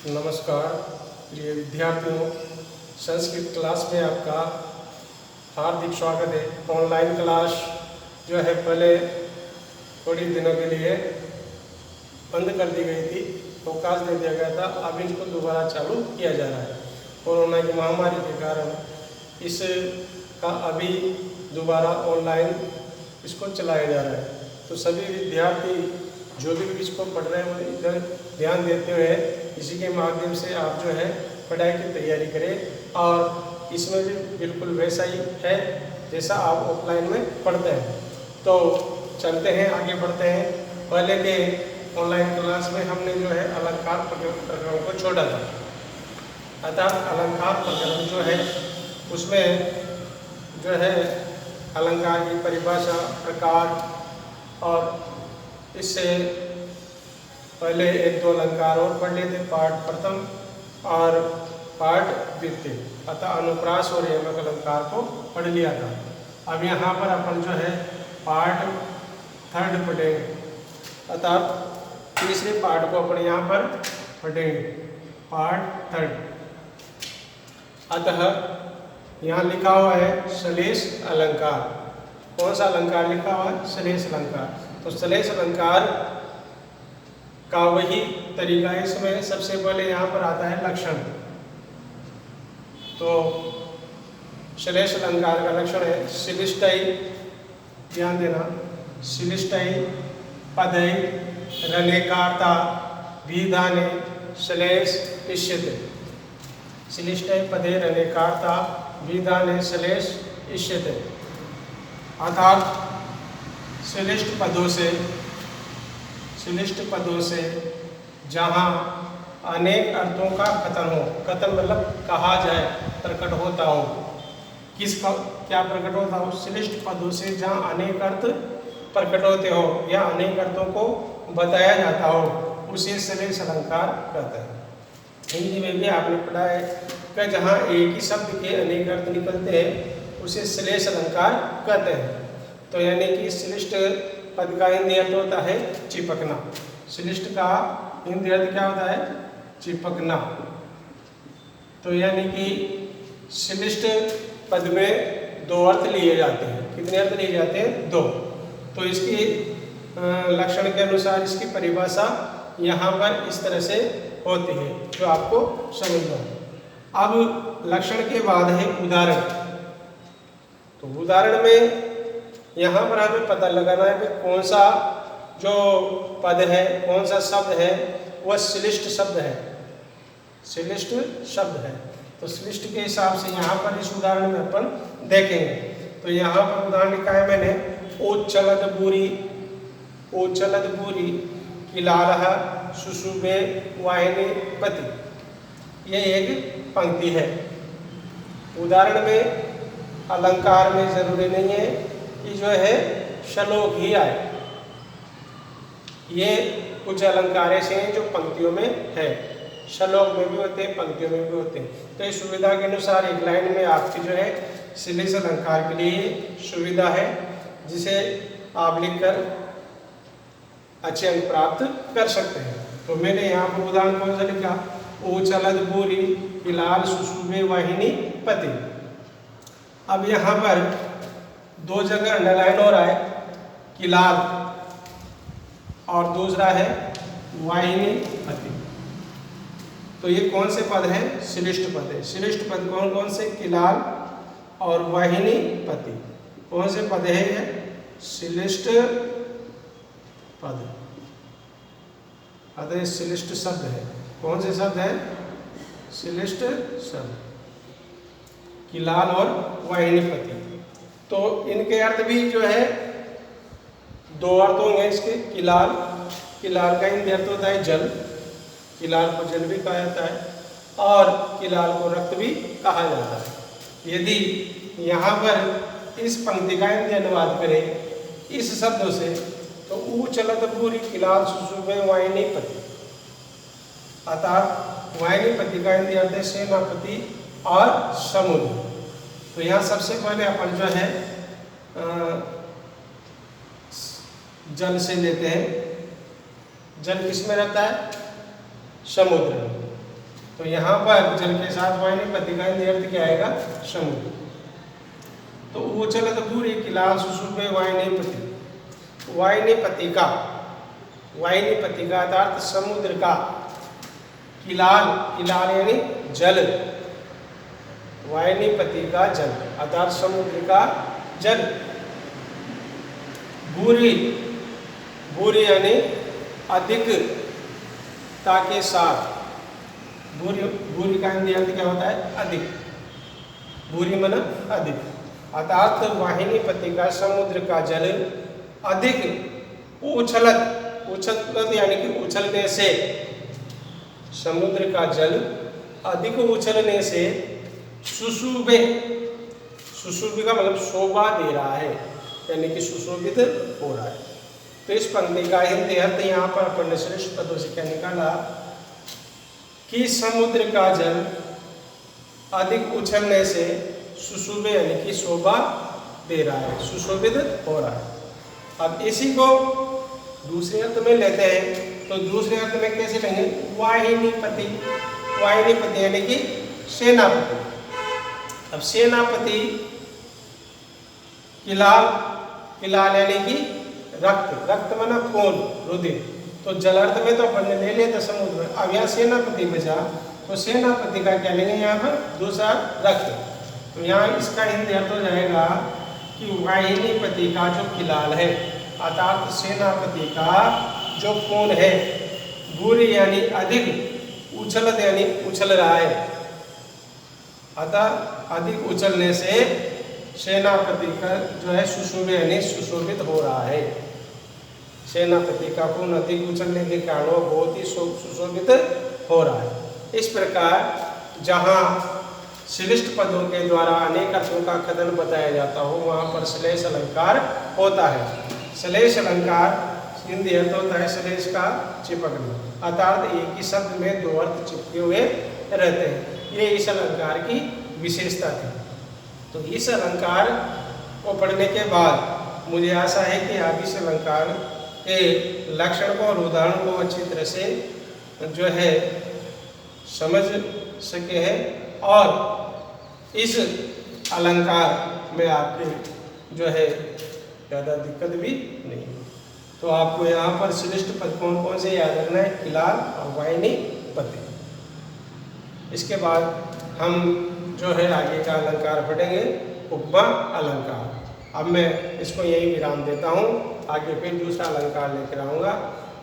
नमस्कार प्रिय विद्यार्थियों, संस्कृत क्लास में आपका हार्दिक स्वागत है। ऑनलाइन क्लास जो है पहले थोड़ी दिनों के लिए बंद कर दी गई थी, अवकाश दे दिया गया था। अब इसको दोबारा चालू किया जा रहा है। कोरोना की महामारी के कारण इसका अभी दोबारा ऑनलाइन इसको चलाया जा रहा है। तो सभी विद्यार्थी जो भी इसको पढ़ रहे हैं वो इधर ध्यान देते हुए इसी के माध्यम से आप जो है पढ़ाई की तैयारी करें, और इसमें भी बिल्कुल वैसा ही है जैसा आप ऑफलाइन में पढ़ते हैं। तो चलते हैं, आगे बढ़ते हैं। पहले के ऑनलाइन क्लास में हमने जो है अलंकार प्रकरण को छोड़ा था, अर्थात अलंकार प्रकरण जो है उसमें जो है अलंकार की परिभाषा, प्रकार, और इससे पहले एक दो अलंकार और पढ़ लेते, पाठ प्रथम और पाठ द्वितीय, अतः अनुप्रास और यमक अलंकार को पढ़ लिया था। अब यहाँ पर अपन जो है पाठ थर्ड पढ़ेंगे, अर्थात तीसरे पाठ को अपन यहाँ पर पढ़ेंगे, पाठ थर्ड। अतः यहाँ लिखा हुआ है श्लेष अलंकार। कौन सा अलंकार लिखा हुआ है? श्लेष अलंकार। तो श्लेष अलंकार का वही तरीका है। इसमें सबसे पहले यहाँ पर आता है लक्षण। तो श्लेष अलंकार का लक्षण है श्लिष्टै, ध्यान देना, श्लिष्टै पदै रनेकार्ता विधाने श्लेष इष्यते। श्लिष्टै पदै रनेकार्ता विधाने श्लेष इष्यते, अर्थात श्लिष्ट पदों से जहाँ अनेक अर्थों का कथन हो, कथन मतलब कहा जाए, प्रकट होता हो। किसका क्या प्रकट होता हो? श्लिष्ट पदों से जहाँ अनेक अर्थ प्रकट होते हो या अनेक अर्थों को बताया जाता हो, उसे श्लेष अलंकार कहते हैं। हिंदी में भी आपने पढ़ा है कि जहाँ एक ही शब्द के अनेक अर्थ निकलते हैं उसे श्लेष अलंकार कहते हैं। तो यानी कि श्लिष्ट पद का हिंदी अर्थ होता है चिपकना। श्लिष्ट का हिंदी अर्थ क्या होता है? चिपकना। तो यानी कि श्लिष्ट पद में दो अर्थ लिए जाते हैं। कितने अर्थ लिए जाते हैं? दो। तो इसकी लक्षण के अनुसार इसकी परिभाषा यहाँ पर इस तरह से होती है, जो आपको समझना। अब लक्षण के बाद है उदाहरण। तो उदाहरण में यहाँ पर हमें पता लगाना है कि कौन सा जो पद है, कौन सा शब्द है, वह श्लिष्ट शब्द है, श्लिष्ट शब्द है। तो श्लिष्ट के हिसाब से यहाँ पर इस उदाहरण में अपन देखेंगे। तो यहाँ पर उदाहरण लिखा है मैंने, ओचलद बूरी किलालः शुशुभे वाहिनी पति। ये एक पंक्ति है। उदाहरण में अलंकार में जरूरी नहीं है कि जो है श्लोक ही आए। ये कुछ अलंकार ऐसे हैं जो पंक्तियों में है, श्लोक में भी होते हैं, पंक्तियों में भी होते हैं। तो इस सुविधा के अनुसार एक लाइन में आपकी जो है श्लेष अलंकार के लिए सुविधा है, जिसे आप लिखकर अच्छे अंक प्राप्त कर सकते हैं। तो मैंने यहाँ पर उदाहरण कौन सा लिखा? ओचलद बूरी किलाल शुशुभे वाहिनी पति। अब यहाँ पर दो जगह अंडरलाइन हो रहा है, किलाल, और दूसरा है वाहिनी पति। तो ये कौन से पद हैं? श्लिष्ट पद है। श्लिष्ट पद कौन कौन से? किलाल और वाहिनी पति। कौन से पद है ये? श्लिष्ट पद, अतः श्लिष्ट शब्द है। कौन से शब्द है? श्लिष्ट शब्द, किलाल और वाहिनी पति। तो इनके अर्थ भी जो है दो अर्थ होंगे इसके। किलाल का हिंदी अर्थ होता है जल, किलाल को जल भी कहा जाता है, और किलाल को रक्त भी कहा जाता है। यदि यहाँ पर इस पंक्ति का हिंदी अनुवाद करें इस शब्दों से, तो ऊचलद बूरी किलाल शुशुभे वाहिनी पति, अर्थात वाहिनी पति का हिंदी अर्थ है सेनापति और समुद्र। तो यहाँ सबसे पहले अपन जो है जल से लेते हैं। जल किस में रहता है? समुद्र में। तो यहाँ पर जल के साथ वायनिपति का हिंदी अर्थ क्या आएगा? समुद्र। तो ऊचलत भूरि किलाल सुषुप्ते वायनिपति। वायनिपति का अर्थात समुद्र का, किलाल यानी जल, वायनिपति का जल अर्थात समुद्र का जल। भूरि यानी अधिकता के साथ। भूरि का हिंदी अर्थ क्या होता है? अधिक। भूरि माना अधिक, अर्थात वाहिनीपति का समुद्र का जल अधिक उछलत यानी कि उछलने से, समुद्र का जल अधिक उछलने से सुशोभे का मतलब शोभा दे रहा है, यानी कि सुशोभित हो रहा है। तो इस पंक्ति का हिंदी अर्थ यहाँ पर अपन ने श्रेष्ठ पदों से क्या निकाला कि समुद्र का जल अधिक उछलने से सुशोभे यानी कि शोभा दे रहा है, सुशोभित हो रहा है। अब इसी को दूसरे अर्थ में लेते हैं, तो दूसरे अर्थ में कैसे लेंगे? वाहिनीपति यानी कि सेनापति। अब सेनापति, किलाल यानी कि रक्त माना खून, रुधिर। तो जल अर्थ में तो अपन ने ले लिया था समुद्र में, अब यहाँ सेनापति बचा, तो सेनापति का क्या लेंगे यहाँ पर? दूसरा रक्त। तो यहाँ इसका हिंदी अर्थ हो जाएगा कि वाहिनीपति का जो किलाल है अर्थात सेनापति का जो खून है, भूरि यानी अधिक, उछलत यानी उछल रहा है, अतः अधिक उछलने से सेनापति का जो है सुशोभित यानी सुशोभित हो रहा है। सेनापति का खून अधिक उछलने के कारण वो बहुत ही सुशोभित हो रहा है। इस प्रकार जहाँ श्लिष्ट पदों के द्वारा अनेक अर्थों का कथन बताया जाता हो वहाँ पर श्लेष अलंकार होता है। श्लेष अलंकार हिंदी अर्थ होता है श्लेष का चिपकना, अर्थात एक ही शब्द में दो अर्थ चिपके हुए रहते हैं। ये इस अलंकार की विशेषता थी। तो इस अलंकार को पढ़ने के बाद मुझे आशा है कि आप इस अलंकार के लक्षण को और उदाहरण को अच्छी तरह से जो है समझ सके हैं और इस अलंकार में आपके जो है ज़्यादा दिक्कत भी नहीं। तो आपको यहाँ पर श्रेष्ठ पद कौन कौन से याद रखना है? किलाल और वाहिनीपति। इसके बाद हम जो है आगे का अलंकार पढ़ेंगे, उपमा अलंकार। अब मैं इसको यही विराम देता हूँ, आगे फिर दूसरा अलंकार लेकर आऊँगा।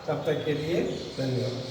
तब तक के लिए धन्यवाद।